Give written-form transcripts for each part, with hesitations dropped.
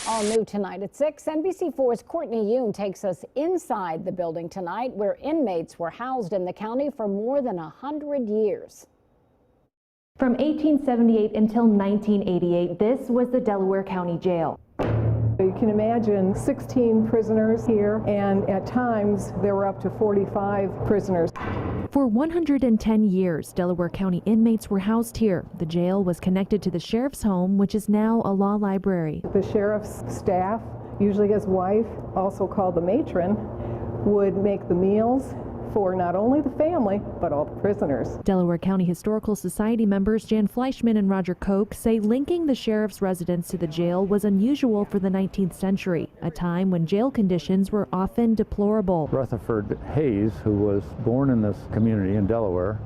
All new tonight at 6, NBC4's Courtney Yoon takes us inside the building tonight where inmates were housed in the county for more than 100 years. From 1878 until 1988, this was the Delaware County Jail. You can imagine 16 prisoners here, and at times there were up to 45 prisoners. For 110 years, Delaware County inmates were housed here. The jail was connected to the sheriff's home, which is now a law library. The sheriff's staff, usually his wife, also called the matron, would make the meals for not only the family, but all the prisoners. Delaware County Historical Society members Jan Fleischman and Roger Koch say linking the sheriff's residence to the jail was unusual for the 19th century, a time when jail conditions were often deplorable. Rutherford Hayes, who was born in this community in Delaware,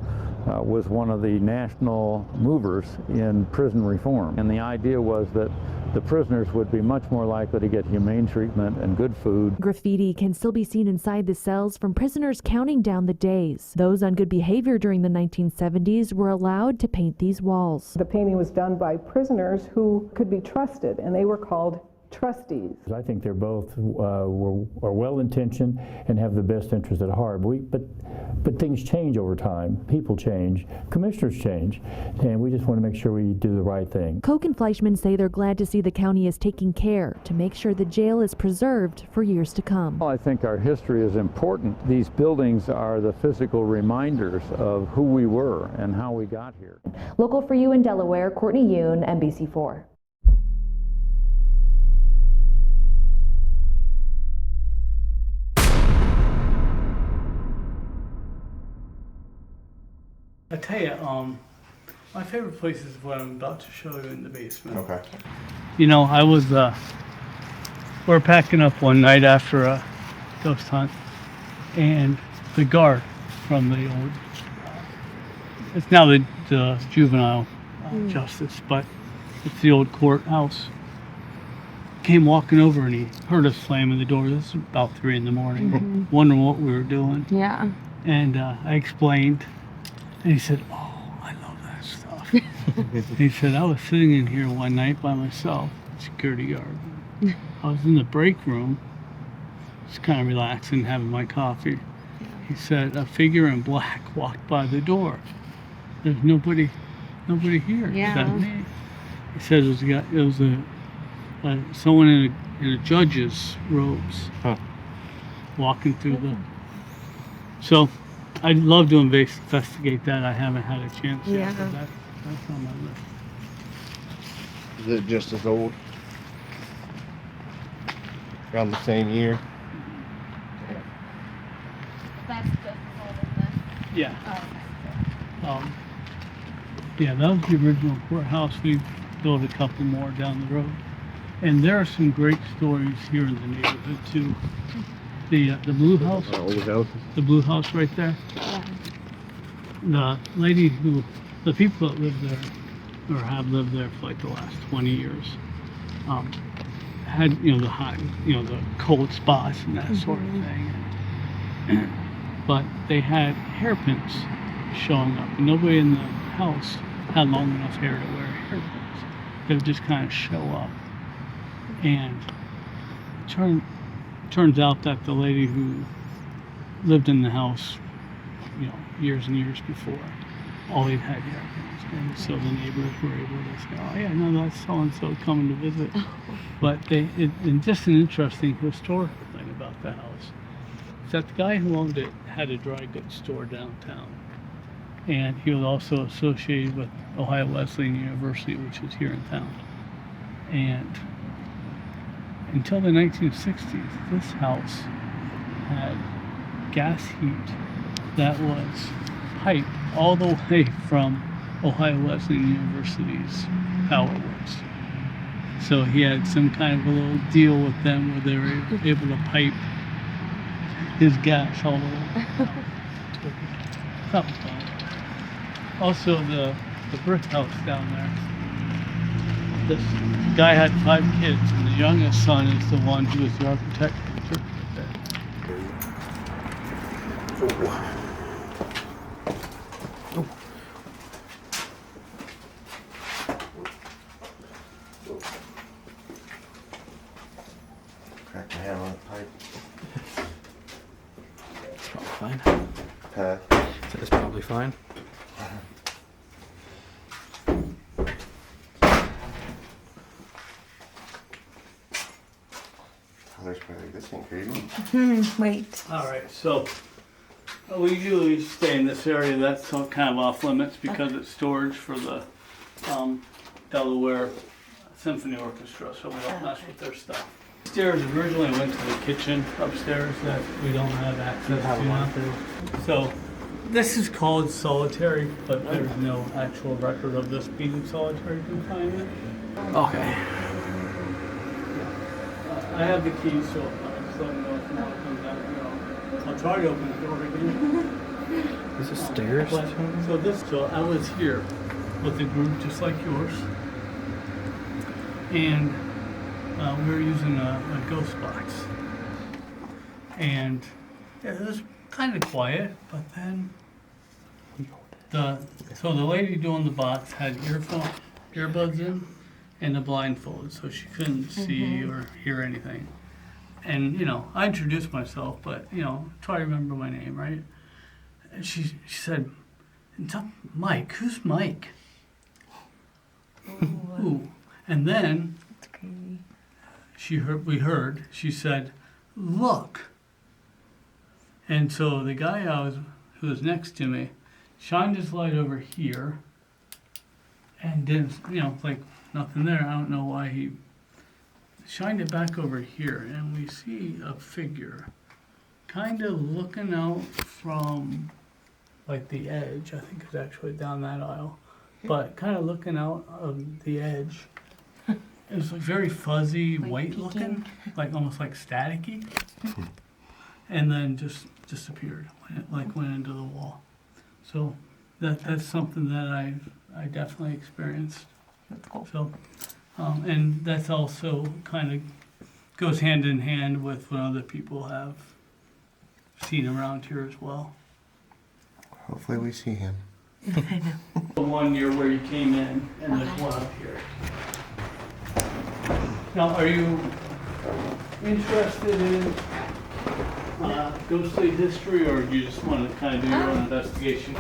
was one of the national movers in prison reform. And the idea was that the prisoners would be much more likely to get humane treatment and good food. Graffiti can still be seen inside the cells from prisoners counting down the days. Those on good behavior during the 1970s were allowed to paint these walls. The painting was done by prisoners who could be trusted, and they were called trustees. I think they're both are well-intentioned and have the best interest at heart. But things change over time. People change. Commissioners change. And we just want to make sure we do the right thing. Koch and Fleischman say they're glad to see the county is taking care to make sure the jail is preserved for years to come. Well, I think our history is important. These buildings are the physical reminders of who we were and how we got here. Local for you in Delaware, Courtney Yoon, NBC4. I tell you, my favorite place is what I'm about to show you in the basement. Okay. You know, I was, we're packing up one night after a ghost hunt, and the guard from the old, it's now the juvenile justice, but it's the old courthouse, came walking over and he heard us slamming the door. This is about 3 in the morning, wondering what we were doing. Yeah. And I explained. And he said, "Oh, I love that stuff." He said, "I was sitting in here one night by myself, security guard. I was in the break room, just kind of relaxing, having my coffee." He said, "A figure in black walked by the door. There's nobody here except me." He said it was someone in a judge's robes walking through the. So. I'd love to investigate that. I haven't had a chance yet, but that's on my list. Is it just as old? Around the same year? That's just as old as this? Yeah. Oh, okay. Yeah, that was the original courthouse. We built a couple more down the road. And there are some great stories here in the neighborhood too. The blue house. Old houses. The blue house right there. Yeah. The people that live there, or have lived there for like the last 20 years, had the cold spots and that sort of thing. But they had hairpins showing up, and nobody in the house had long enough hair to wear hairpins. They would just kind of show up, and turns out that the lady who lived in the house, years and years before, always had hairpins, and so the neighbors were able to say, "Oh yeah, no, that's so and so coming to visit." But and just an interesting historical thing about the house is that the guy who owned it had a dry goods store downtown, and he was also associated with Ohio Wesleyan University, which is here in town, and until the 1960s, this house had gas heat that was piped all the way from Ohio Wesleyan University's power works. So he had some kind of a little deal with them where they were able to pipe his gas all the way. That was fun. Also, the brick house down there. This guy had 5 kids, and the youngest son is the one who was the architect of the church right there. fine. There's probably this ain't crazy. Wait. All right, so we usually stay in this area that's kind of off limits because it's storage for the Delaware Symphony Orchestra, so we don't mess with their stuff. Stairs originally went to the kitchen upstairs that we don't have access to now. So this is called solitary, but there's no actual record of this being solitary confinement. Okay. I have the keys, so I just let me know if you want to come down here. I'll try to open the door again. Is this stairs? So I was here with a group just like yours, and we were using a ghost box, and it was kind of quiet. But then the lady doing the box had earbuds in, and a blindfold, so she couldn't see or hear anything. And I introduced myself, but try to remember my name, right? And she said, "Mike, who's Mike?" Ooh. And then she said, "Look." And so the guy who was next to me shined his light over here and didn't, like nothing there. I don't know why he shined it back over here, and we see a figure kind of looking out from like the edge. I think it's actually down that aisle, but kind of looking out of the edge. It was like very fuzzy, like white peeking. Looking, like almost like staticky, and then just disappeared. Went into the wall. So that's something that I definitely experienced. That's cool. So, and that's also kind of goes hand in hand with what other people have seen around here as well. Hopefully we see him. I know. The one year where you came in, and there's one up here. Now, are you interested in ghostly history, or do you just want to kind of do your own investigation?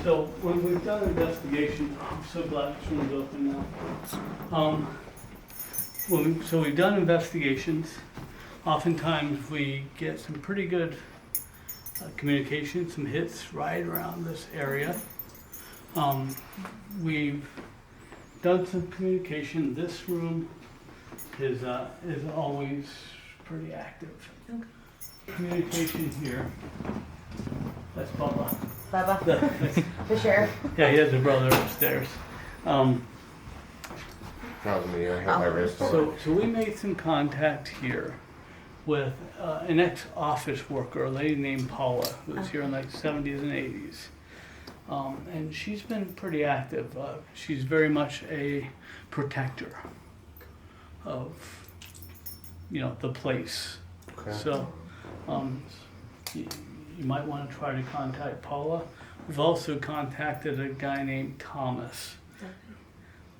So when we've done investigations, I'm so glad this room's open now. So we've done investigations. Oftentimes we get some pretty good communication, some hits right around this area. We've done some communication. This room is always pretty active. Okay. Communication here. That's Bubba. The sheriff. Yeah, he has a brother upstairs. That was me. I had my wrist. So we made some contact here with an ex-office worker, a lady named Paula, who was here in like 70s and 80s. And she's been pretty active. She's very much a protector of, the place. Okay. So you might want to try to contact Paula. We've also contacted a guy named Thomas. Okay.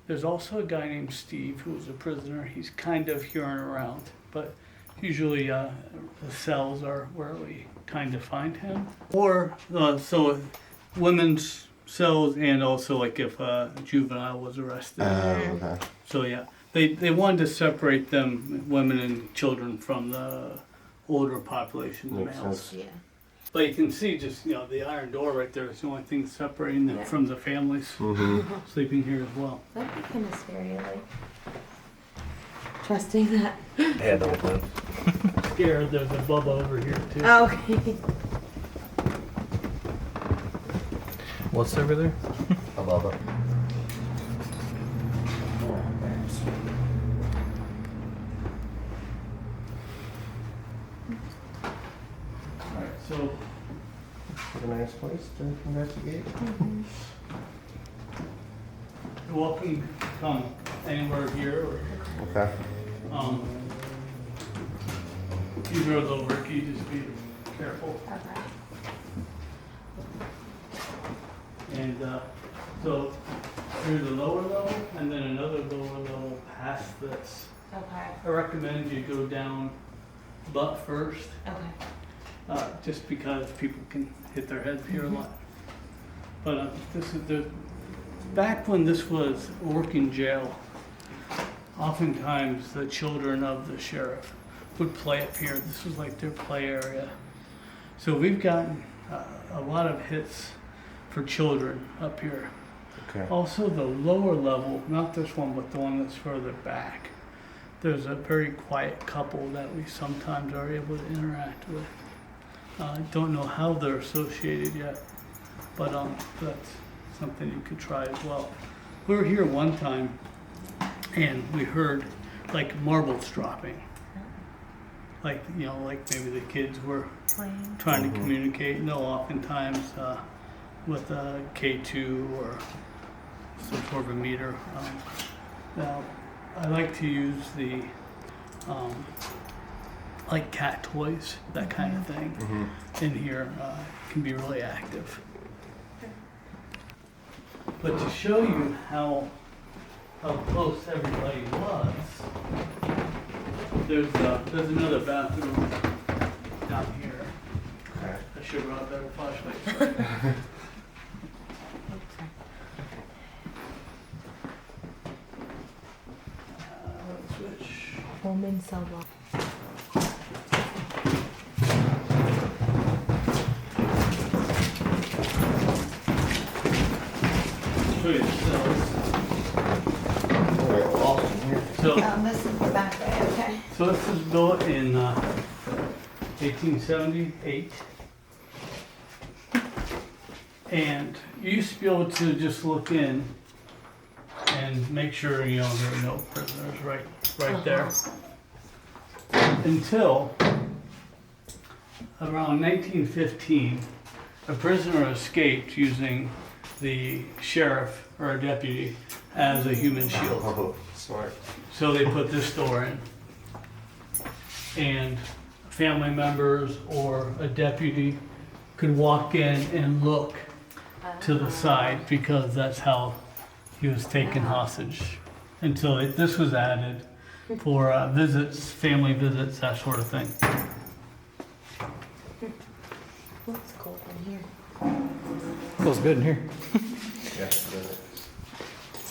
There's also a guy named Steve who was a prisoner. He's kind of here and around, but usually the cells are where we kind of find him. Or women's cells, and also like if a juvenile was arrested. Okay. So yeah, they wanted to separate them, women and children, from the older population, the Makes males. sense. Yeah. But you can see just, the iron door right there is the only thing separating them from the families sleeping here as well. That'd be kind of scary, like trusting that. Yeah, no clue. Scared, there's a Bubba over here too. Oh, okay. What's over there? I love it. Alright, so It's a nice place to investigate. you're welcome to come anywhere here or Okay. these are a little rickety, just be careful. Okay. And so there's a lower level and then another lower level past this. Okay. I recommend you go down butt first Okay. just because people can hit their heads here a lot. But this is back when this was a working jail, oftentimes the children of the sheriff would play up here. This was like their play area. So we've gotten a lot of hits for children up here. Okay. Also the lower level, not this one, but the one that's further back, there's a very quiet couple that we sometimes are able to interact with. Don't know how they're associated yet, but that's something you could try as well. We were here one time and we heard like marbles dropping. Like, you know, like maybe the kids were trying to communicate. No, oftentimes with a K2 or some sort of a meter. Now, I like to use the like cat toys, that kind of thing. In here can be really active. But to show you how close everybody was, there's another bathroom down here. Okay. I should have brought a better flashlight. Let's switch. Home in cell block. Show you the cells. We're lost in here. So, This is the back way, okay. so this was built in 1878. And you used to be able to just look in and make sure, you know, there are no prisoners right there. Until around 1915, a prisoner escaped using the sheriff or a deputy as a human shield. Oh, smart. So they put this door in. And family members or a deputy could walk in and look to the side because that's how he was taken hostage. Until this was added for visits, family visits, that sort of thing. Looks cold in here. Feels good in here. Yes,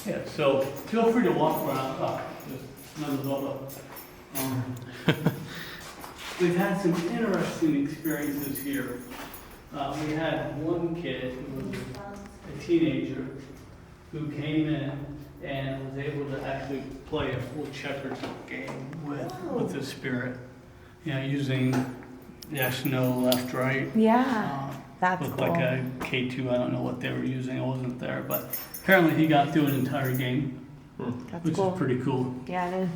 Yeah, so feel free to walk around. Just another bubble. We've had some interesting experiences here. We had one kid who was a teenager who came in and was able to actually play a full checkers game with the spirit. You know, using yes, no, left, right. Yeah, that's With cool. like a K2, I don't know what they were using, I wasn't there, but apparently he got through an entire game, That's which cool. is pretty cool. Yeah, it is.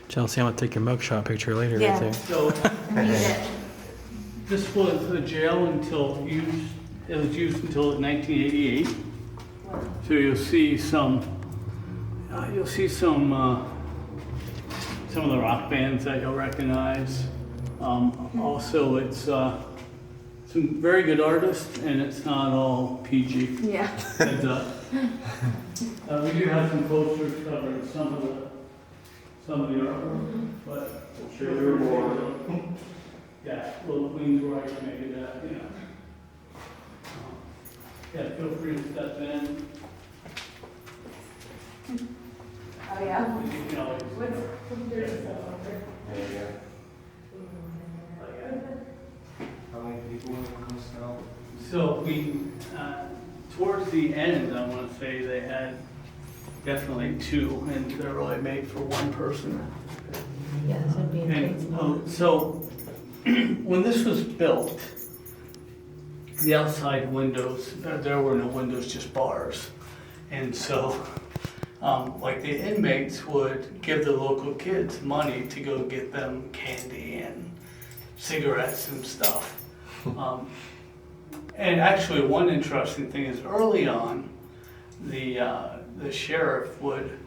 Chelsea, I'm gonna take your mugshot picture later Yeah. right there. So Need it. this was a jail until it was used until 1988. So you'll see some of the rock bands that you'll recognize. Also, it's some very good artists, and it's not all PG. Yeah. Heads up. We do have some posters covering some of the artwork, but we'll show you more. Yeah, little Queen's right, maybe that, you know. Yeah, feel free to step in. Oh, yeah. You can always. There you go. How many people in this now? So we, towards the end, I want to say they had definitely two, and they're really made for one person. Yeah, this would be a great spot. So when this was built, the outside windows, there were no windows, just bars. And so, like the inmates would give the local kids money to go get them candy and cigarettes and stuff. And actually, one interesting thing is early on, the sheriff would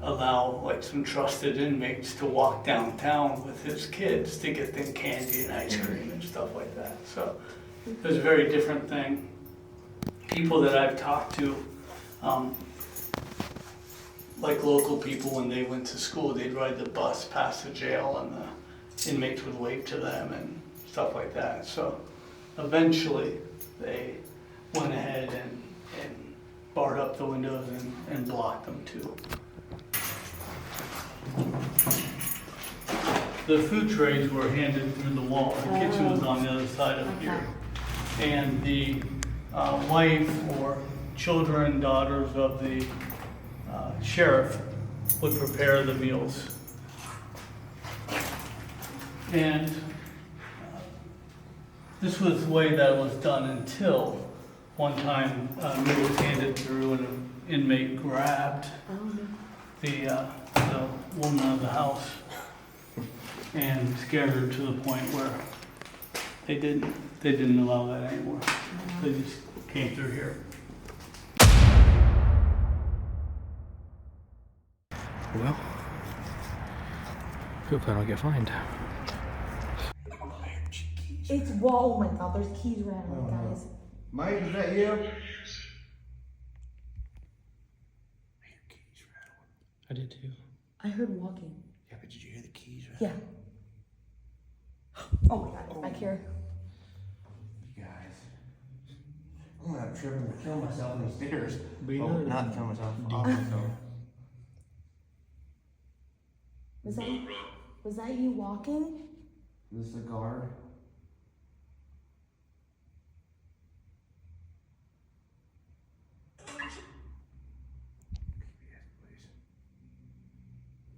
allow like some trusted inmates to walk downtown with his kids to get them candy and ice cream and stuff like that. So it was a very different thing. People that I've talked to, like local people, when they went to school, they'd ride the bus past the jail, inmates would wave to them and stuff like that. So eventually they went ahead and barred up the windows and blocked them too. The food trays were handed through the wall. The kitchen was on the other side of here. And the wife or children, daughters of the sheriff would prepare the meals. And this was the way that it was done until one time meat was handed through and an inmate grabbed the woman of the house and scared her to the point where they didn't allow that anymore. They just came through here. Well, hope I don't get fined. It's wall. Oh my god, there's keys rattling, guys. Mike, is that you? I did too. I heard walking. Yeah, but did you hear the keys? Yeah. Oh my god, it's back here. You guys. I'm gonna trip and kill myself on the stairs. Be Oh, good. not kill myself. Off myself. Was that you walking? This is a guard.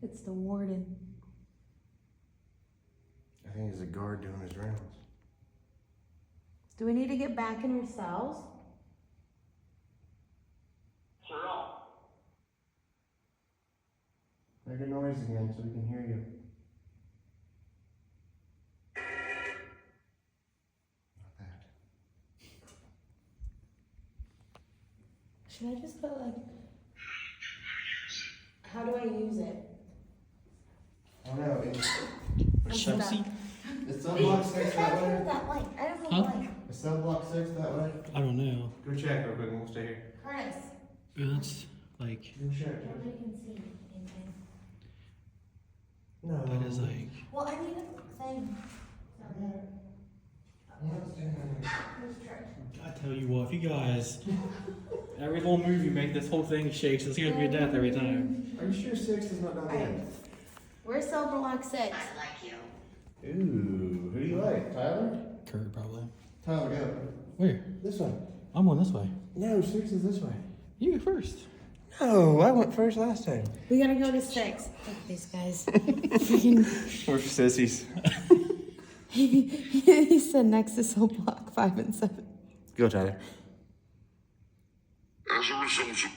It's the warden. I think he's a guard doing his rounds. Do we need to get back in your cells? Make a noise again so we can hear you. Not that. Should I just put like... How do I use it? Oh no, it's Chelsea? it's sub block 6 that way. That light. I don't know Huh? why. It's sub block 6 that way. I don't know. Go check real quick and we'll stay here. Curtis. That's like, Go check. Nobody can see anything. No. that is like, Well, I need a thing. I tell you what, if you guys, every little move you make, this whole thing shakes. It's gonna be a death every time. Are you sure 6 is not done yet? Where's cell block 6? Ooh, who do you like? Tyler? Kurt, probably. Tyler, go. Where? This way. I'm going this way. No, 6 is this way. You go first. No, I went first last time. We gotta go to 6. Look at these guys. We're sissies. He said next to cell block 5 and 7. Go, Tyler. Excuse me.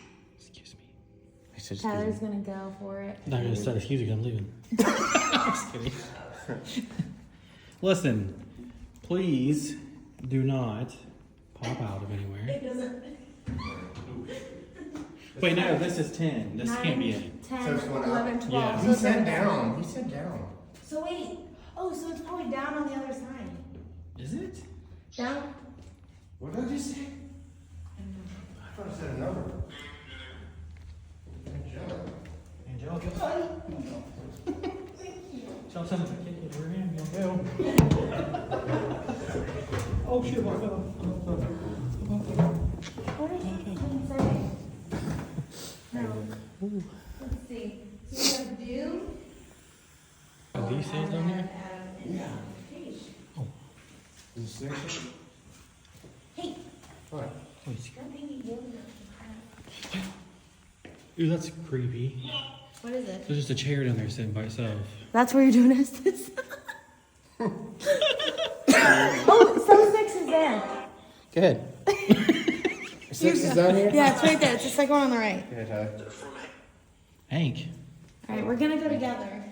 I said, Tyler's gonna go for it. I'm not gonna start excusing, I'm leaving. Just kidding. Listen, please do not pop out of anywhere. It doesn't. Wait, no, this is 10. This can't be it. 10, So it's going up? 11, 12. Yeah. So He it's said going down. He said down. So wait. Oh, so it's probably down on the other side. Is it? Down? What did I just say? I thought I said a number. Angelica. Angelica. Tell someone to kick it. We're in. You'll go. Oh, shit. What fell? What did he say? No. Let's see. So we have do. Do you see it down here? Yeah. Page. Oh. Is it 6? Hey, What? Wait. that baby yelling at the crap. Ooh, that's creepy. What is it? There's just a chair down there sitting by itself. That's where you're doing this. Oh, so 6 is there. Good. 6 is down here? Yeah, it's right there. It's the second one on the right. Okay, Tyler. Hank. All right, we're gonna go together.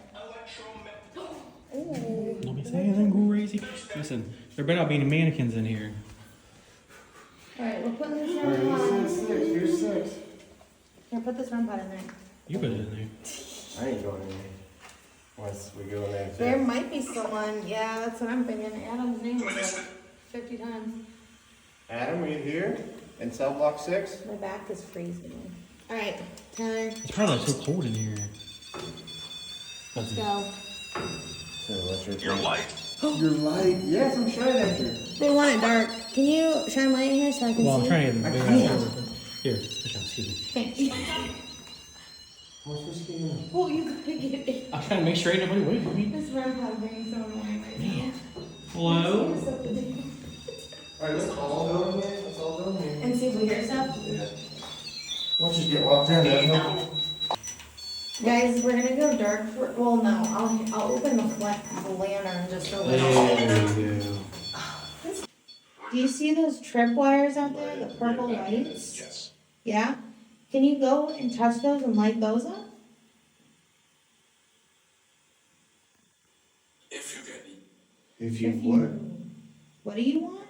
Don't be saying anything crazy. Listen, there better not be any mannequins in here. All right, we're putting this Alright, REM this pod. is 6. Here's 6. Here, put this REM pod in there. You put it in there. I ain't going in there. Once we go in there. There might be someone. Yeah, that's what I'm thinking. Adam's name was like 50 times. Adam, are you here? In cell block 6? My back is freezing. All right, Tyler, It's probably like so cold in here. let's go. So what's your light? Your light? Yes, I'm shining at you. They want it dark. Can you shine light in here so I can Well, I'm see? trying to I get can't. Here, excuse me. Thanks. What's supposed to get in? Oh, you gotta get it. I'm trying to make sure ain't nobody waiting for me. This REM pod being so annoying right now. Hello? Alright, let's all go in here. Let's all go in here. And see if we hear stuff. Yeah. Once you get walked in, there's no. Guys, we're gonna go dark for, well, no, I'll open the lantern just a There little. we go. Do you see those tripwires out there, the purple lights? Yes. Yeah? Can you go and touch those and light those up? If you get it. If you would. What do you want?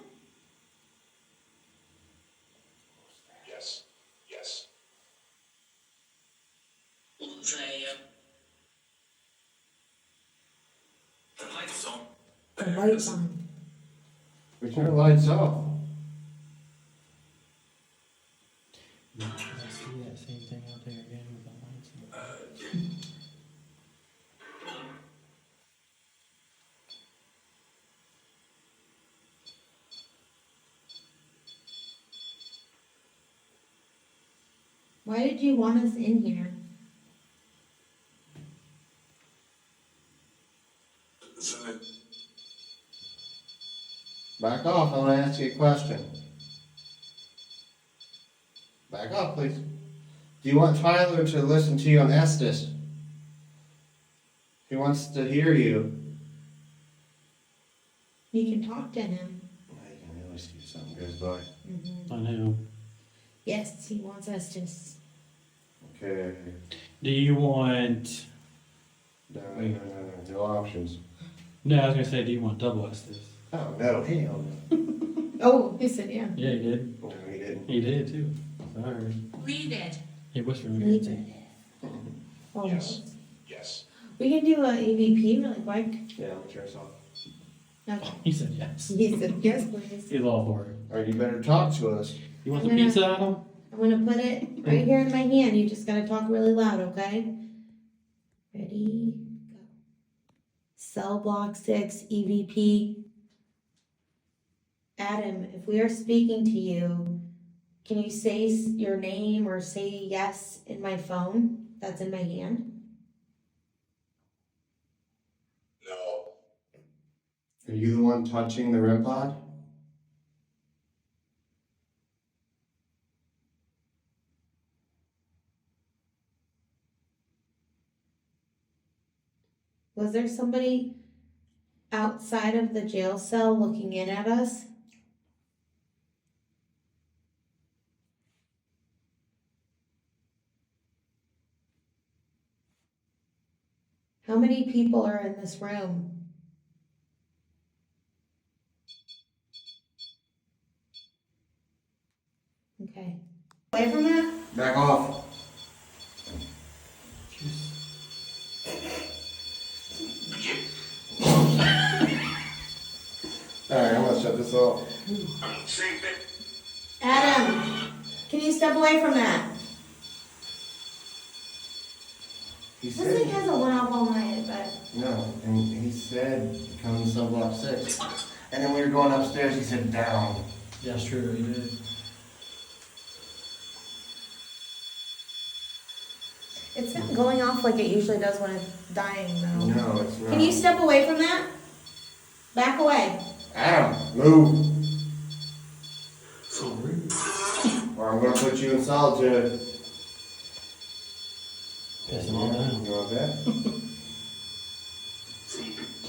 Yes. Yes. The light's on. The light's on. But your light's off. I see that same thing out there again with the lights. Why did you want us in here? Back off, I want to ask you a question. Back off, please. Do you want Tyler to listen to you on Estes? He wants to hear you. You can talk to him. I can really see something goes by. I know. Yes, he wants us to. Okay. Do you want... No options. No, I was gonna say, do you want double Estes? Oh, no, hell no. Oh, he said yeah. Yeah, he did. No, he didn't. He did too. Sorry. Read it. He whispered. Read it. Oh, Yes. Yes. we can do a EVP really quick. Yeah, I'm sure so. Okay. He said yes. He said yes, please. He's all for it. Alright, you better talk to us. You want I'm some gonna- pizza, Adam? I'm gonna put it right here in my hand. You just gotta talk really loud, okay? Ready, go. Cell block 6, EVP. Adam, if we are speaking to you, can you say your name or say yes in my phone that's in my hand? No. Are you the one touching the REM pod? Was there somebody outside of the jail cell looking in at us? How many people are in this room? Okay. Away from that? Back off. Alright, I'm gonna shut this off. Adam, can you step away from that? He This thing said, hasn't went off all night, but no, and he said, come to cell block 6. And then we were going upstairs, he said, down. Yeah, it's true. He did. it's not going off like it usually does when it's dying, though. No, it's not. Can you step away from that? Back away. Adam, move, So rude. or I'm gonna put you in solitude. Piss him off now. You want that?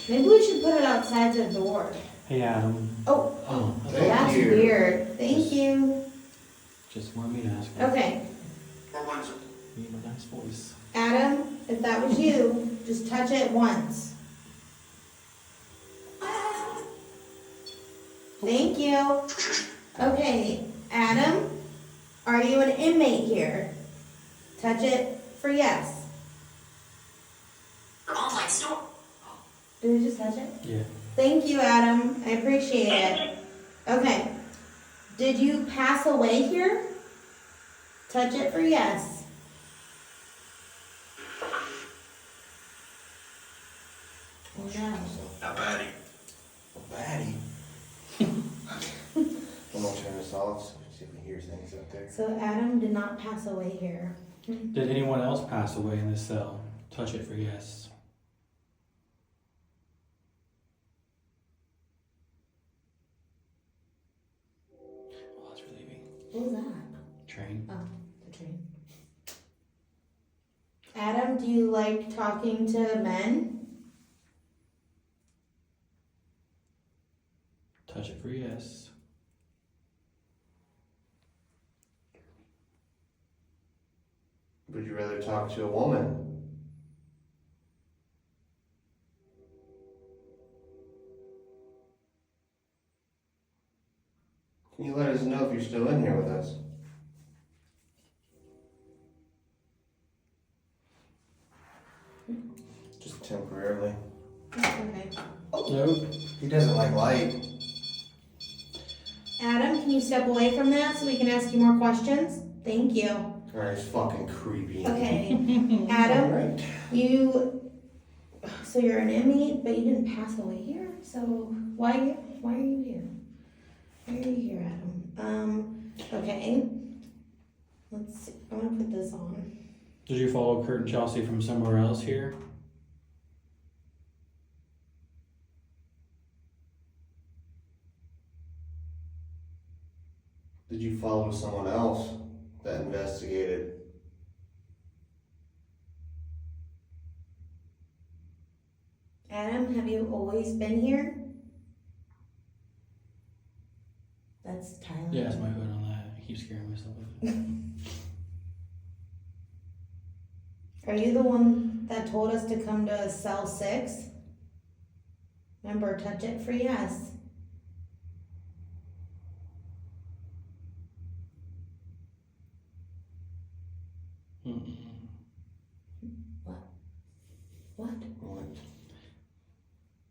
Maybe we should put it outside the door. Hey, Adam. Oh, Oh, Thank that's you. weird. Thank you. just wanted me to ask. Okay, You have a nice voice. Adam, if that was you, just touch it once. Thank you. Okay, Adam, are you an inmate here? Touch it for yes. Did we just touch it? Yeah. Thank you, Adam. I appreciate it. Okay. Did you pass away here? Touch it for yes. No. house. A baddie. A baddie? I'm gonna turn this off so we can see if we hear things out there. So Adam did not pass away here. Did anyone else pass away in this cell? Touch it for yes. Oh, that's relieving. What was that? Train. Oh, the train. Adam, do you like talking to men? Touch it for yes. Would you rather talk to a woman? Can you let us know if you're still in here with us? Just temporarily. Okay. Nope. He doesn't like light. Adam, can you step away from that so we can ask you more questions? Thank you. Alright, it's fucking creepy. Okay. Adam, Alright. so you're an inmate, but you didn't pass away here. So why are you here? Why are you here, Adam? Okay. Let's see. I'm gonna put this on. Did you follow Kurt and Chelsea from somewhere else here? Did you follow someone else that investigated? Adam, have you always been here? That's Tyler. Yeah, it's my hood on that. I keep scaring myself with it. Are you the one that told us to come to cell 6? Remember, touch it for yes. Mm-mm. What? What?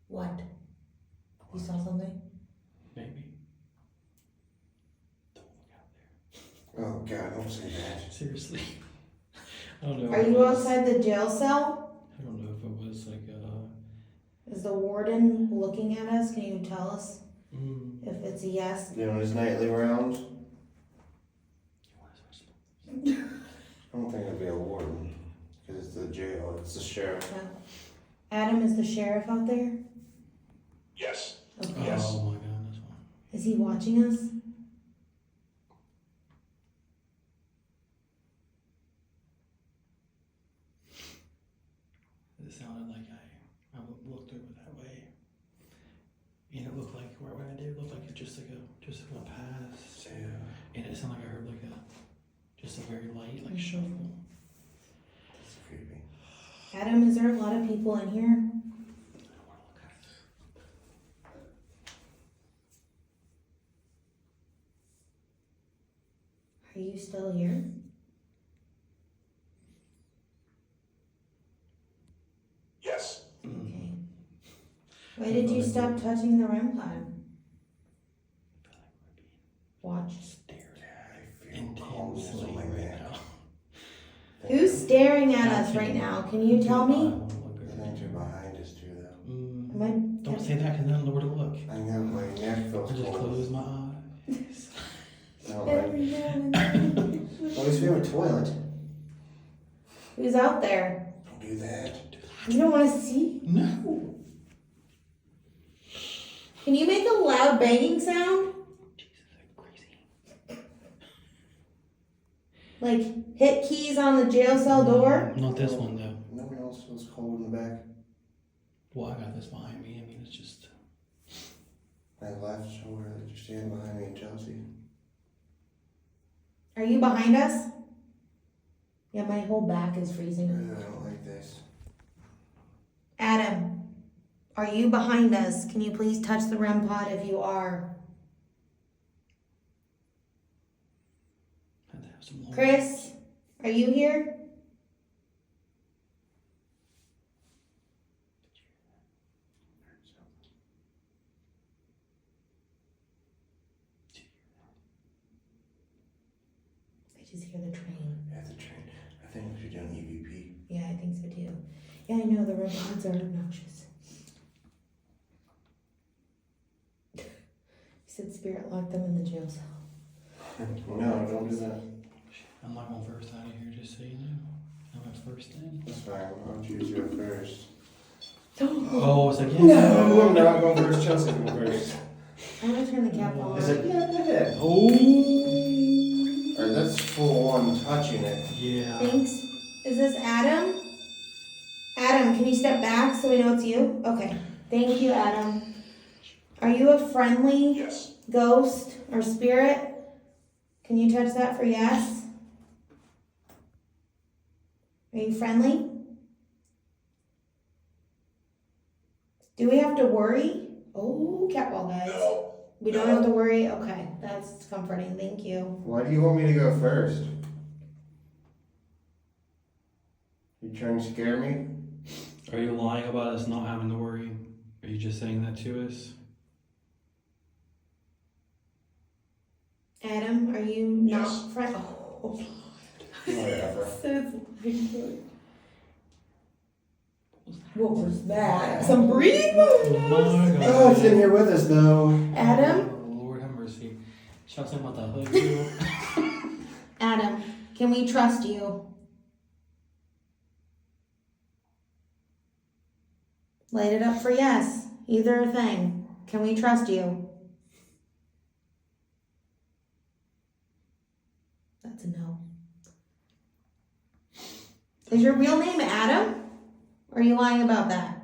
What? You saw something? Maybe. Don't look out there. Oh god, don't say that. Seriously. I don't know. Are if you it was- outside the jail cell? I don't know if it was like Is the warden looking at us? Can you tell us mm, if it's a yes? Doing his nightly rounds? I don't think it'd be a warden. Because it's the jail, it's the sheriff. No. Adam, is the sheriff out there? Yes. Okay. Yes. Oh my god, that's one. Is he watching us? It sounded like I looked over that way. And it looked like what I did looked like it just like a pass. Yeah. And it sounded like I heard like just a very light like Mhm. shuffle. That's creepy. Adam, is there a lot of people in here? I don't want to look at it. Are you still here? Yes. Okay. Why did you stop touching the REM pod? Watch. I feel calmness Intensely on my right neck. now. Who's staring at us right now? Can you tell me? I think you're behind us too, though. Am I? Don't say that because then I don't know where to look. I know my neck feels I just cold. close my eyes. No, Every now and then. at least we have a toilet. Who's out there? Don't do that. You don't want to see? No. Can you make a loud banging sound? Jesus, I'm crazy. Like hit keys on the jail cell door? Not this one though. No one else feels cold in the back. Well, I got this behind me. I mean, it's just. My left shoulder that you're standing behind me, Chelsea. Are you behind us? Yeah, my whole back is I freezing. don't like this. Adam, are you behind us? Can you please touch the REM pod if you are? Had to have some long- Chris, are you here? I just hear the train. Yeah, the train. I think we should do an EVP. Yeah, I think so too. Yeah, I know the REM pods are obnoxious. said spirit locked them in the jail cell. No, don't do that. I'm not going first out of here, just so you know. I went first in. That's fine. I'll choose you first. Oh, it's like, yeah. No, I'm not going first. Chelsea going first. I'm gonna turn the cap on. Is it? Yeah, go ahead. Oh. Alright, that's full on touching it. Yeah. Thanks. Is this Adam? Adam, can you step back so we know it's you? Okay. Thank you, Adam. Are you a friendly ghost or spirit? Can you touch that for yes? Are you friendly? Do we have to worry? Oh, catwall, guys. No. We don't have to worry? Okay, that's comforting. Thank you. Why do you want me to go first? You trying to scare me? Are you lying about us not having to worry? Are you just saying that to us? Adam, are you not friendly? Oh. Whatever. What was that? Some breathing? Oh, it's in here with us though. Adam? Oh, Lord have mercy. Shout him about the hug you. Adam, can we trust you? Light it up for yes. Either thing. Can we trust you? That's a no. Is your real name Adam? Or are you lying about that?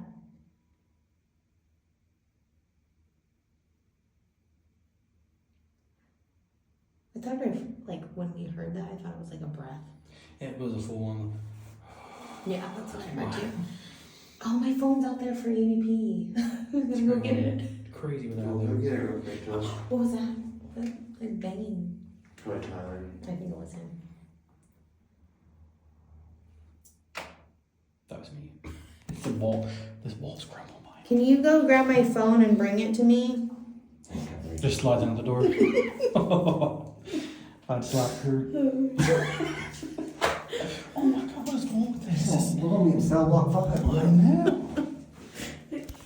I thought like when we heard that, I thought it was like a breath. It was a full one. Yeah, that's what I heard too. Oh, my phone's out there for ADP. I'm gonna go get it. Crazy without We'll go them. get it real quick, Josh. What was that? Like banging. Go ahead, Tyler. I think it was him. That was me. It's the wall. This wall's crumbling by. Can you go grab my phone and bring it to me? Just slides in the door. I'd slap her. Oh my god, what is wrong with this? Blow me in cell block 5. I know.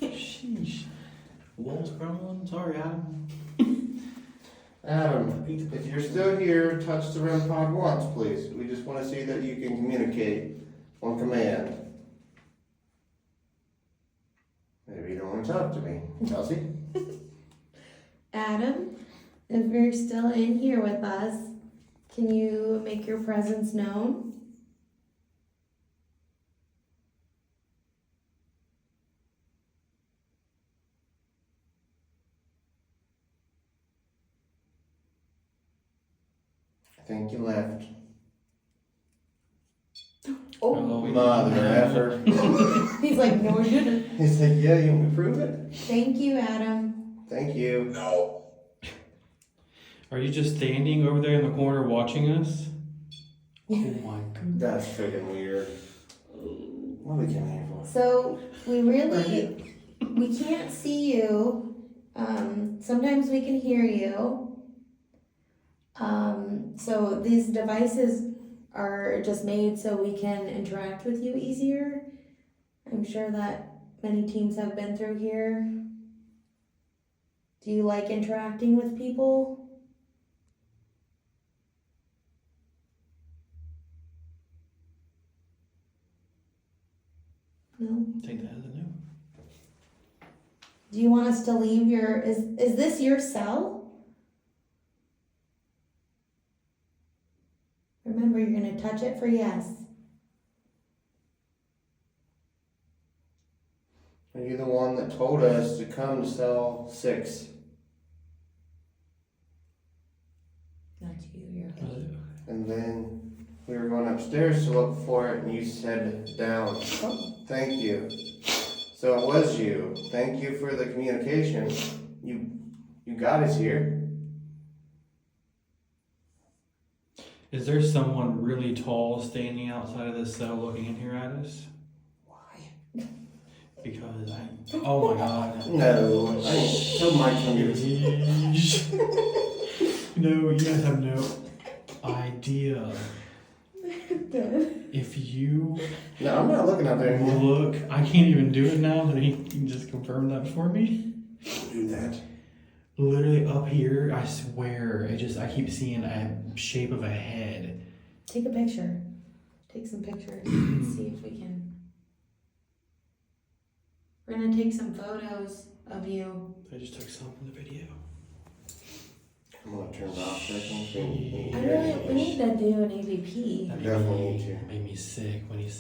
Sheesh. Wall's crumbling. Sorry, Adam. Adam, if you're still here, touch the REM pod once, please. We just want to see that you can communicate on command. Maybe you don't want to talk to me. Chelsea? Adam, if you're still in here with us, can you make your presence known? I think you left. Oh, Mother effer. he's like, no, I didn't. He's like, yeah, you want me to prove it? Thank you, Adam. Thank you. No. Are you just standing over there in the corner watching us? Oh my god. That's freaking weird. What are we coming here for? So we can't see you. Sometimes we can hear you. So these devices are just made so we can interact with you easier. I'm sure that many teams have been through here. Do you like interacting with people? No? Take that as a no. Do you want us to leave your, is this your cell? Remember, you're going to touch it for yes. Are you the one that told us to come to cell 6? That's you, you're And then we were going upstairs to look for it and you said down. Oh. Thank you. So it was you. Thank you for the communication. You got us here. Is there someone really tall standing outside of this cell looking in here at us? Why? Because oh my god. No. Tell Mike come get us. No, you guys have no idea. If you No, I'm not looking out there anymore. look, I can't even do it now that he can just confirm that for me. Don't do that. Literally up here, I swear, I keep seeing a shape of a head. Take a picture. Take some pictures and see if we can. We're gonna take some photos of you. I just took some from the video. I'm gonna turn it off a second. We need to do an EVP. I definitely need to. It made me sick when he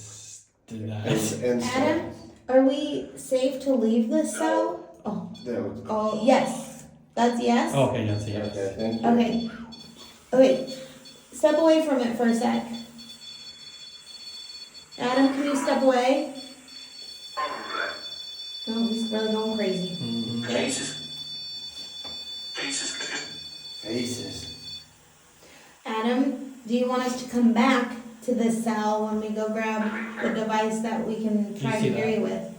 did that. And Adam, are we safe to leave this cell? Oh, oh, yes. That's yes? Oh, okay, yes, yes. Okay, thank you. Okay. Okay. Step away from it for a sec. Adam, can you step away? Oh, he's really going crazy. Mm-hmm. Faces. Adam, do you want us to come back to this cell when we go grab the device that we can try to see hear that? you with?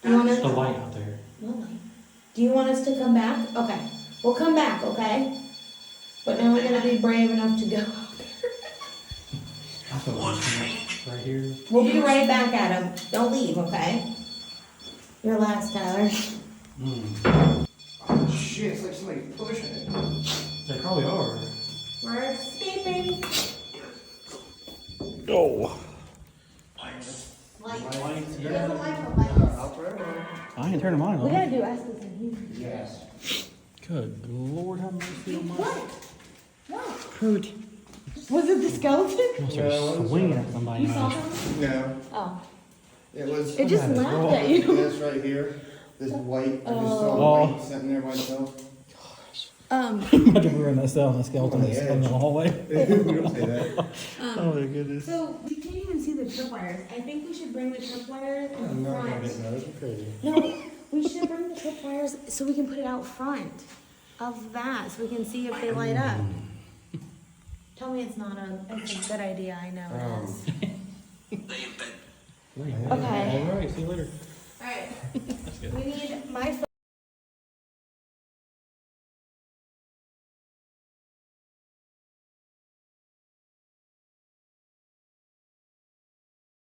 Do you want us? The light out there. What light? Do you want us to come back? Okay. We'll come back, okay? But now we're gonna be brave enough to go out there. I thought it was right here. We'll be right back, Adam. Don't leave, okay? Your last, Tyler. Oh shit, it's like somebody pushing it. They probably are. We're escaping. Oh. Light. Yeah. I'll try one. I ain't turning mine on. We gotta do Estes in here. Yes. Good Lord, have mercy on my. What? Kurt. Was it the skeleton? Must have swinging at somebody. You saw him? No, Oh. it was. It just laughed at you. This right here, this white, I just saw Oh. white sitting there by itself. Imagine we were in that cell and the skeleton is in the hallway. We don't say that. Oh my goodness. So we can't even see the tripwires. I think we should bring the tripwire in I'm not gonna front. get nervous. You're crazy. No, we should bring the tripwires so we can put it out front of that, so we can see if they light up. Tell me it's not it's a good idea. I know it is. Okay. All right. See you later. All right. We need my phone.